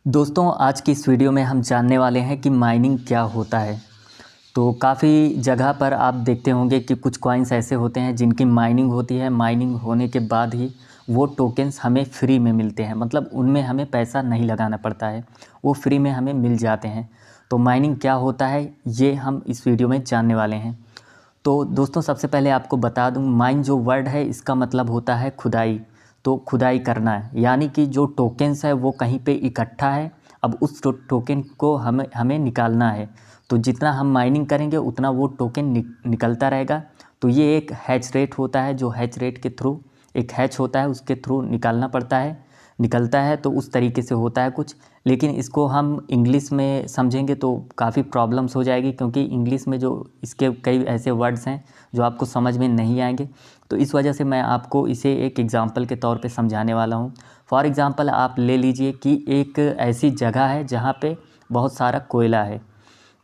दोस्तों आज की इस वीडियो में हम जानने वाले हैं कि माइनिंग क्या होता है। तो काफ़ी जगह पर आप देखते होंगे कि कुछ कॉइन्स ऐसे होते हैं जिनकी माइनिंग होती है। माइनिंग होने के बाद ही वो टोकन्स हमें फ्री में मिलते हैं, मतलब उनमें हमें पैसा नहीं लगाना पड़ता है, वो फ्री में हमें मिल जाते हैं। तो माइनिंग क्या होता है ये हम इस वीडियो में जानने वाले हैं। तो दोस्तों सबसे पहले आपको बता दूं, माइन जो वर्ड है इसका मतलब होता है खुदाई। तो खुदाई करना है, यानी कि जो टोकन्स है वो कहीं पे इकट्ठा है। अब उस टोकन को हमें निकालना है। तो जितना हम माइनिंग करेंगे उतना वो टोकन निकलता रहेगा। तो ये एक हैच रेट होता है, जो हैच रेट के थ्रू एक हैच होता है, उसके थ्रू निकालना पड़ता है, निकलता है। तो उस तरीके से होता है कुछ। लेकिन इसको हम इंग्लिश में समझेंगे तो काफ़ी प्रॉब्लम्स हो जाएगी, क्योंकि इंग्लिश में जो इसके कई ऐसे वर्ड्स हैं जो आपको समझ में नहीं आएंगे। तो इस वजह से मैं आपको इसे एक एग्ज़ाम्पल के तौर पे समझाने वाला हूँ। फॉर एग्ज़ाम्पल आप ले लीजिए कि एक ऐसी जगह है जहाँ पे बहुत सारा कोयला है।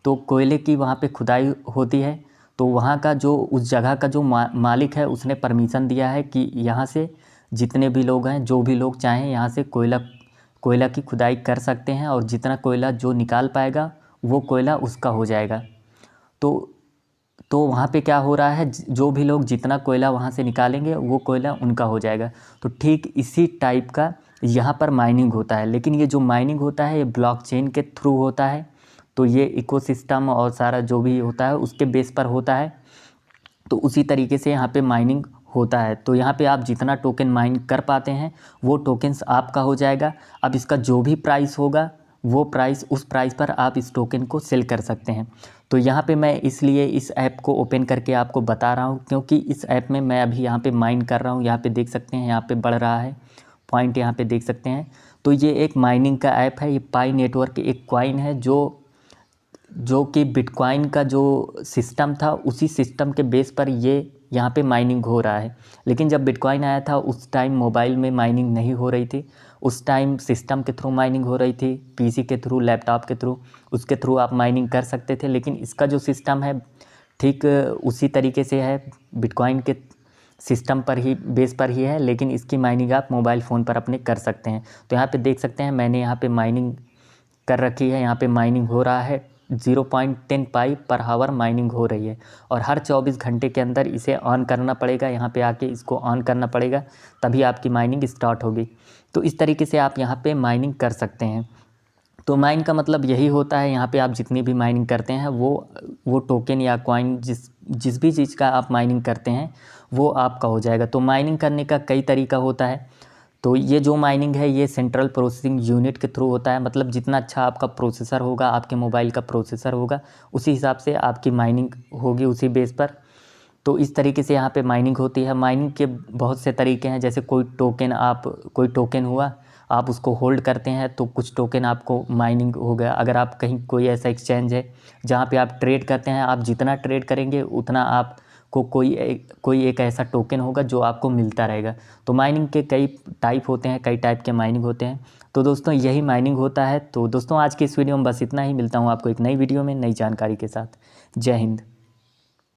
तो कोयले की वहाँ पे खुदाई होती है। तो वहाँ का जो उस जगह का जो मालिक है उसने परमिशन दिया है कि यहाँ से जितने भी लोग हैं, जो भी लोग चाहें यहाँ से कोयला की खुदाई कर सकते हैं, और जितना कोयला जो निकाल पाएगा वो कोयला उसका हो जाएगा। तो वहाँ पे क्या हो रहा है, जो भी लोग जितना कोयला वहाँ से निकालेंगे वो कोयला उनका हो जाएगा। तो ठीक इसी टाइप का यहाँ पर माइनिंग होता है। लेकिन ये जो माइनिंग होता है ये ब्लॉकचेन के थ्रू होता है। तो ये इकोसिस्टम और सारा जो भी होता है उसके बेस पर होता है। तो उसी तरीके से यहाँ पे माइनिंग होता है। तो यहाँ पे आप जितना टोकन माइन कर पाते हैं वो टोकन्स आपका हो जाएगा। अब इसका जो भी प्राइस होगा वो प्राइस, उस प्राइस पर आप इस टोकन को सेल कर सकते हैं। तो यहाँ पे मैं इसलिए इस ऐप को ओपन करके आपको बता रहा हूँ, क्योंकि इस ऐप में मैं अभी यहाँ पे माइन कर रहा हूँ। यहाँ पे देख सकते हैं, यहाँ पे बढ़ रहा है पॉइंट, यहाँ पे देख सकते हैं। तो ये एक माइनिंग का ऐप है। ये पाई नेटवर्क एक कॉइन है जो कि बिटकॉइन का जो सिस्टम था उसी सिस्टम के बेस पर ये यहाँ पे माइनिंग हो रहा है। लेकिन जब बिटकॉइन आया था उस टाइम मोबाइल में माइनिंग नहीं हो रही थी। उस टाइम सिस्टम के थ्रू माइनिंग हो रही थी, पीसी के थ्रू, लैपटॉप के थ्रू, उसके थ्रू आप माइनिंग कर सकते थे। लेकिन इसका जो सिस्टम है ठीक उसी तरीके से है, बिटकॉइन के सिस्टम पर ही, बेस पर ही है। लेकिन इसकी माइनिंग आप मोबाइल फ़ोन पर अपने कर सकते हैं। तो यहाँ पे देख सकते हैं मैंने यहाँ पे माइनिंग कर रखी है। यहाँ पे माइनिंग हो रहा है, 0.10 पाई पर हावर माइनिंग हो रही है। और हर 24 घंटे के अंदर इसे ऑन करना पड़ेगा। यहाँ पे आके इसको ऑन करना पड़ेगा, तभी आपकी माइनिंग स्टार्ट होगी। तो इस तरीके से आप यहाँ पे माइनिंग कर सकते हैं। तो माइन का मतलब यही होता है, यहाँ पे आप जितनी भी माइनिंग करते हैं वो टोकन या कॉइन जिस भी चीज़ का आप माइनिंग करते हैं वो आपका हो जाएगा। तो माइनिंग करने का कई तरीका होता है। तो ये जो माइनिंग है ये सेंट्रल प्रोसेसिंग यूनिट के थ्रू होता है। मतलब जितना अच्छा आपका प्रोसेसर होगा, आपके मोबाइल का प्रोसेसर होगा, उसी हिसाब से आपकी माइनिंग होगी, उसी बेस पर। तो इस तरीके से यहाँ पे माइनिंग होती है। माइनिंग के बहुत से तरीके हैं, जैसे कोई टोकन हुआ, आप उसको होल्ड करते हैं तो कुछ टोकन आपको माइनिंग हो गया। अगर आप कहीं कोई ऐसा एक्सचेंज है जहाँ पे आप ट्रेड करते हैं, आप जितना ट्रेड करेंगे उतना आपको कोई एक ऐसा टोकन होगा जो आपको मिलता रहेगा। तो माइनिंग के कई टाइप होते हैं, कई टाइप के माइनिंग होते हैं। तो दोस्तों यही माइनिंग होता है। तो दोस्तों आज की इस वीडियो में बस इतना ही। मिलता हूँ आपको एक नई वीडियो में नई जानकारी के साथ। जय हिंद।